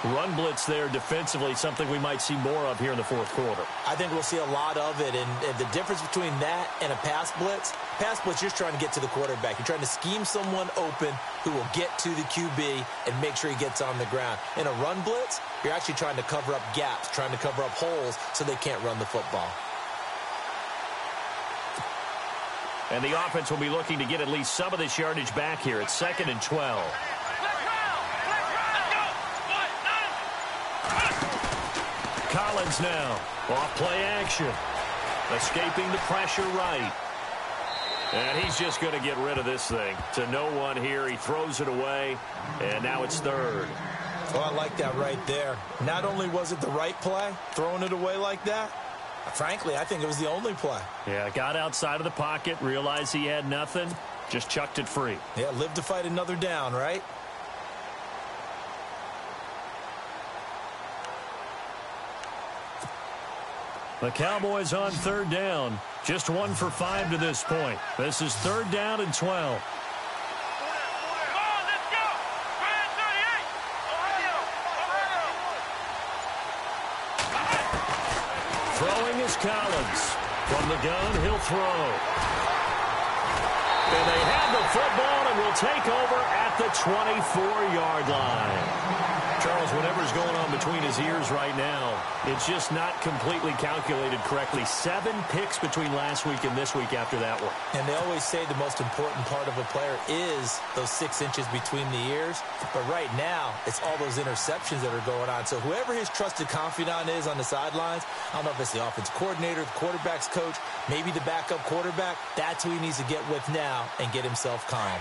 Run blitz there defensively, something we might see more of here in the fourth quarter. I think we'll see a lot of it, and the difference between that and a pass blitz, you're just trying to get to the quarterback. You're trying to scheme someone open who will get to the QB and make sure he gets on the ground. In a run blitz, you're actually trying to cover up gaps, trying to cover up holes so they can't run the football. And the offense will be looking to get at least some of this yardage back here. It's 2nd and 12. Collins now, off play action, escaping the pressure right. And he's just going to get rid of this thing. To no one here, he throws it away, and now it's 3rd. Oh, I like that right there. Not only was it the right play, throwing it away like that, frankly, I think it was the only play. Yeah, got outside of the pocket, realized he had nothing, just chucked it free. Yeah, live to fight another down, right? The Cowboys on 3rd down. Just 1 for 5 to this point. This is 3rd down and 12. Throwing is Collins. From the gun, he'll throw. And they have the football and will take over at the 24-yard line. Charles, whatever's going on between his ears right now, it's just not completely calculated correctly. 7 picks between last week and this week after that one. And they always say the most important part of a player is those 6 inches between the ears. But right now, it's all those interceptions that are going on. So whoever his trusted confidant is on the sidelines, I don't know if it's the offensive coordinator, the quarterback's coach, maybe the backup quarterback, that's who he needs to get with now and get himself calm.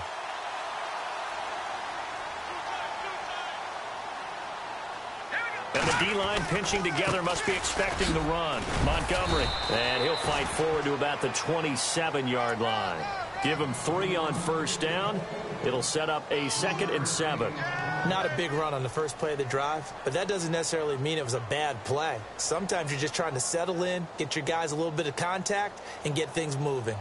And the D-line pinching together, must be expecting the run. Montgomery, and he'll fight forward to about the 27-yard line. Give him 3 on 1st down. It'll set up a 2nd and 7. Not a big run on the first play of the drive, but that doesn't necessarily mean it was a bad play. Sometimes you're just trying to settle in, get your guys a little bit of contact, and get things moving.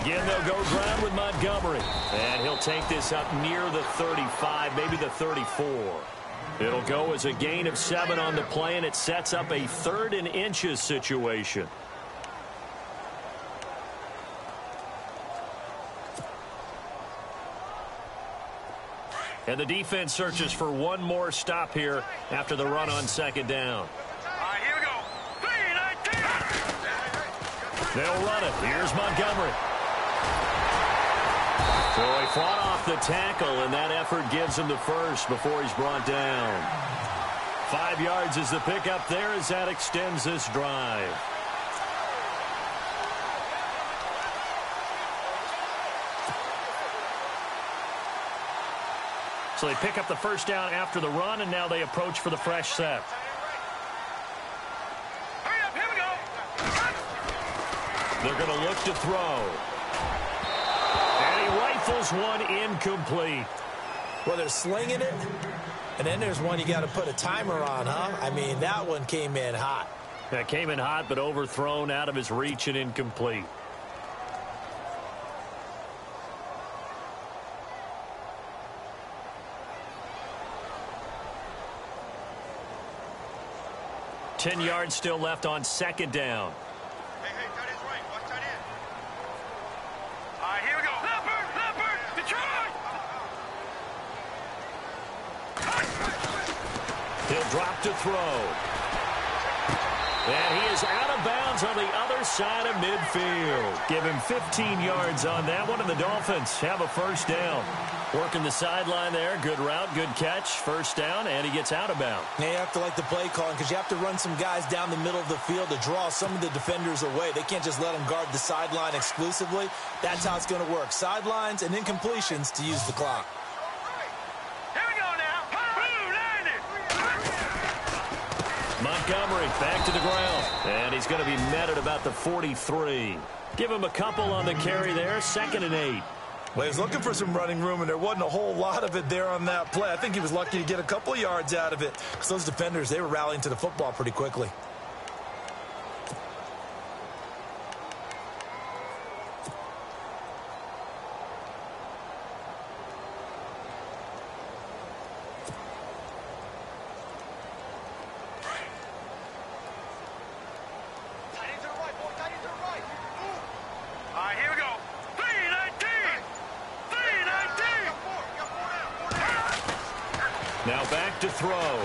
Again, they'll go ground with Montgomery. And he'll take this up near the 35, maybe the 34. It'll go as a gain of 7 on the play, and it sets up a 3rd and inches situation. And the defense searches for one more stop here after the run on 2nd down. Here we go. 3-19. They'll run it. Here's Montgomery. So he fought off the tackle, and that effort gives him the first before he's brought down. 5 yards is the pickup there as that extends this drive. So they pick up the first down after the run, and now they approach for the fresh set. Hurry up, here we go. They're going to look to throw. And he rifles one incomplete. Well, they're slinging it, and then there's one you got to put a timer on, huh? I mean, that one came in hot. That came in hot, but overthrown out of his reach and incomplete. Ten yards still left on 2nd down. Hey, tight end's right. Watch tight end. Here we go. Leopard, Detroit. He'll drop to throw. And he is out of bounds on the other side of midfield. Give him 15 yards on that one, and the Dolphins have a first down. Working the sideline there. Good route, good catch. First down, and he gets out of bounds. Now you have to like the play calling because you have to run some guys down the middle of the field to draw some of the defenders away. They can't just let them guard the sideline exclusively. That's how it's going to work. Sidelines and incompletions to use the clock. Here we go now. Boom, landed. Montgomery back to the ground. And he's going to be met at about the 43. Give him a couple on the carry there. 2nd and 8. Well, he was looking for some running room, and there wasn't a whole lot of it there on that play. I think he was lucky to get a couple yards out of it because those defenders, they were rallying to the football pretty quickly. All right, here we go. 319. 319. Now back to throw.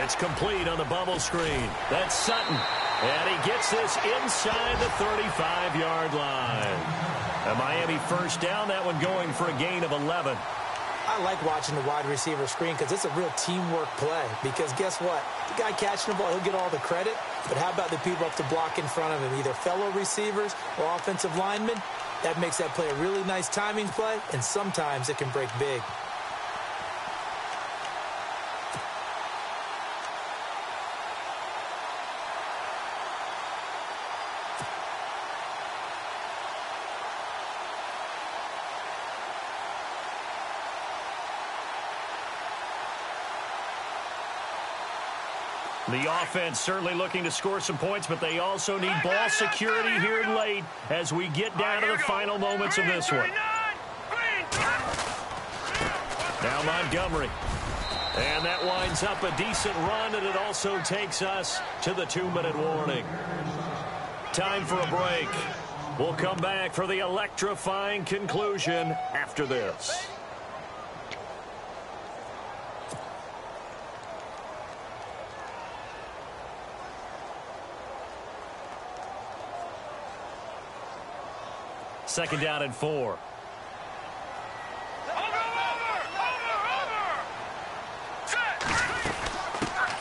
It's complete on the bubble screen. That's Sutton. And he gets this inside the 35-yard line. A Miami first down, that one going for a gain of 11. I like watching the wide receiver screen because it's a real teamwork play. Because guess what? The guy catching the ball, he'll get all the credit. But how about the people up to block in front of him, either fellow receivers or offensive linemen? That makes that play a really nice timing play, and sometimes it can break big. The offense certainly looking to score some points, but they also need ball security here late as we get down to the final moments of this one. Now Montgomery. And that winds up a decent run, and it also takes us to the 2-minute warning. Time for a break. We'll come back for the electrifying conclusion after this. Second down and 4. Over. Set.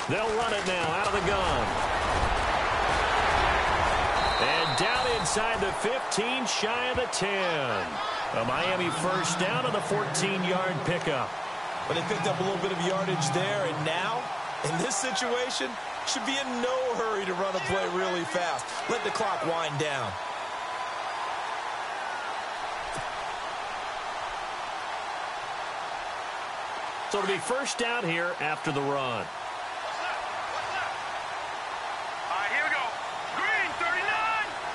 They'll run it now out of the gun. And down inside the 15, shy of the 10. A Miami first down on the 14-yard pickup. But they picked up a little bit of yardage there, and now, in this situation, should be in no hurry to run a play really fast. Let the clock wind down. So it'll be first down here after the run. All right, here we go. Green 39.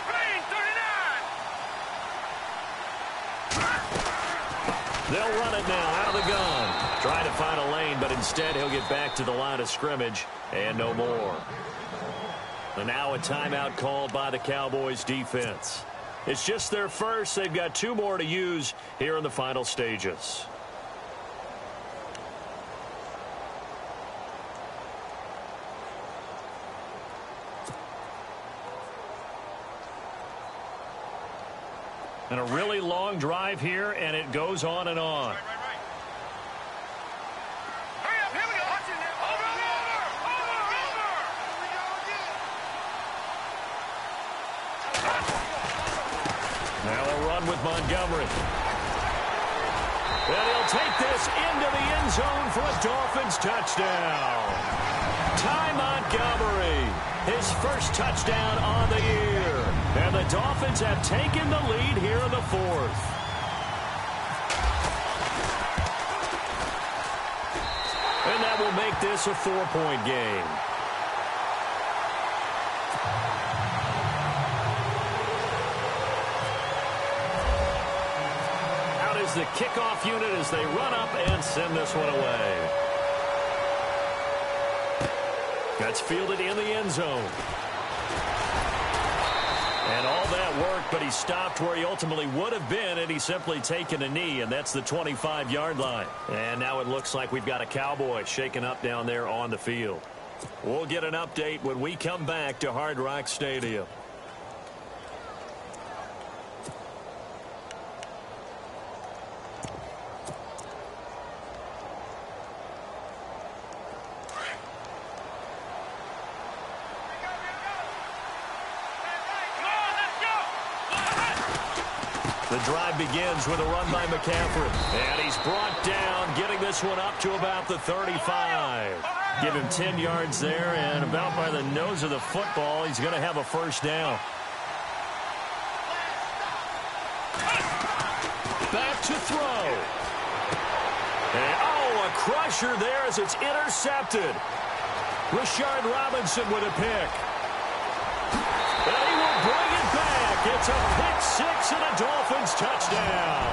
Green 39. They'll run it now out of the gun. Trying to find a lane, but instead he'll get back to the line of scrimmage and no more. And now a timeout called by the Cowboys defense. It's just their first. They've got 2 more to use here in the final stages. And a really long drive here, and it goes on and on. Hurry up, here we go. Over. Now a run with Montgomery. And he'll take this into the end zone for a Dolphins touchdown. Ty Montgomery, his first touchdown on the year. And the Dolphins have taken the lead here in the 4th. And that will make this a 4-point game. Out is the kickoff unit as they run up and send this one away. That's fielded in the end zone. And all that worked, but he stopped where he ultimately would have been, and he's simply taken a knee, and that's the 25-yard line. And now it looks like we've got a Cowboy shaken up down there on the field. We'll get an update when we come back to Hard Rock Stadium. The drive begins with a run by McCaffrey. And he's brought down, getting this one up to about the 35. Give him 10 yards there, and about by the nose of the football, he's going to have a first down. Back to throw. And, a crusher there as it's intercepted. Rashard Robinson with a pick. And he will bring it back. It's a pick-6 and a Dolphins touchdown.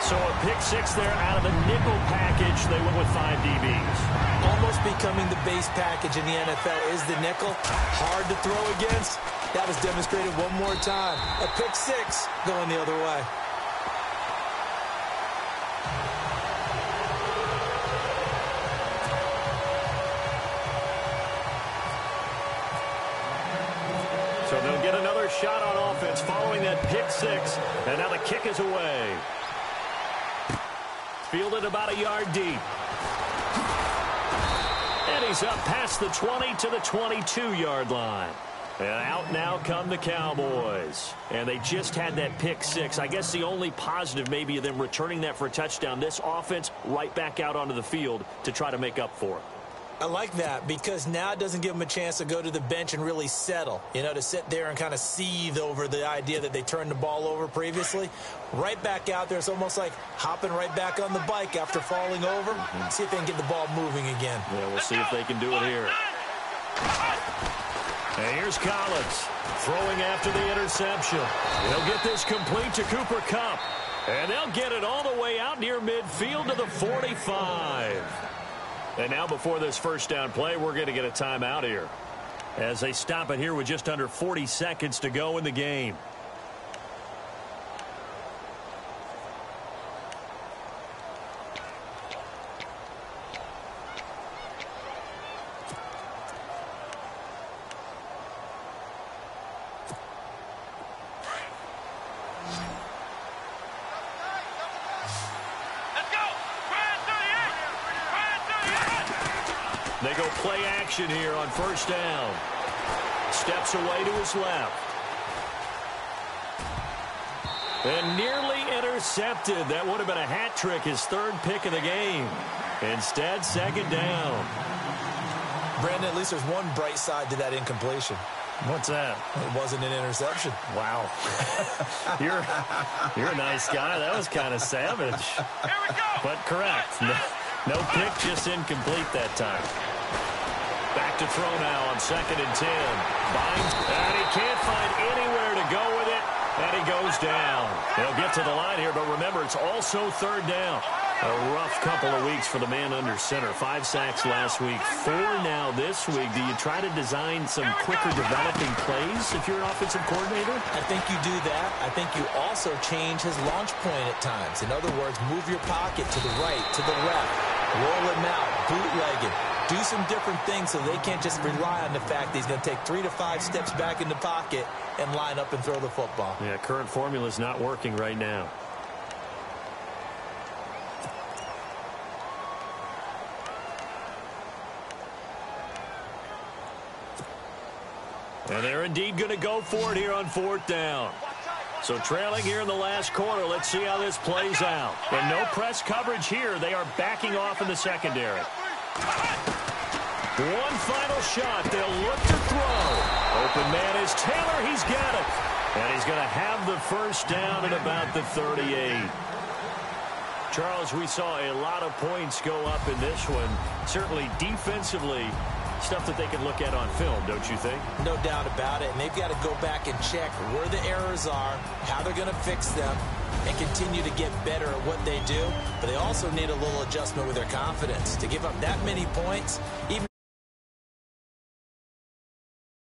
So a pick-6 there out of the nickel package. They went with 5 DBs. Almost becoming the base package in the NFL is the nickel. Hard to throw against. That was demonstrated one more time. A pick-6 going the other way. So they'll get another shot on offense following that pick-6. And now the kick is away. Fielded about a yard deep. And he's up past the 20 to the 22-yard line. And out now come the Cowboys. And they just had that pick-6. I guess the only positive maybe of them returning that for a touchdown. This offense right back out onto the field to try to make up for it. I like that because now it doesn't give them a chance to go to the bench and really settle, to sit there and kind of seethe over the idea that they turned the ball over previously. Right back out there, it's almost like hopping right back on the bike after falling over. See if they can get the ball moving again. Yeah, we'll see if they can do it here. And here's Collins throwing after the interception. They'll get this complete to Cooper Kupp. And they'll get it all the way out near midfield to the 45. And now before this first down play, we're going to get a timeout here as they stop it here with just under 40 seconds to go in the game. They go play action here on first down. Steps away to his left. And nearly intercepted. That would have been a hat trick, his third pick of the game. Instead, second down. Brandon, at least there's one bright side to that incompletion. What's that? It wasn't an interception. Wow. You're a nice guy. That was kind of savage. Here we go. But correct. No pick, just incomplete that time. Back to throw now on 2nd and 10. Binds, and he can't find anywhere to go with it, and he goes down. He'll get to the line here, but remember, it's also third down. A rough couple of weeks for the man under center. 5 sacks last week, 4 now this week. Do you try to design some quicker developing plays if you're an offensive coordinator? I think you do that. I think you also change his launch point at times. In other words, move your pocket to the right, to the left, roll him out, bootleg it. Do some different things so they can't just rely on the fact that he's going to take 3 to 5 steps back in the pocket and line up and throw the football. Yeah, current formula is not working right now. And they're indeed going to go for it here on 4th down. So trailing here in the last quarter. Let's see how this plays out. And no press coverage here. They are backing off in the secondary. One final shot. They'll look to throw. Open man is Taylor. He's got it. And he's going to have the first down at about the 38. Charles, we saw a lot of points go up in this one. Certainly defensively, stuff that they can look at on film, don't you think? No doubt about it. And they've got to go back and check where the errors are, how they're going to fix them, and continue to get better at what they do. But they also need a little adjustment with their confidence. To give up that many points, even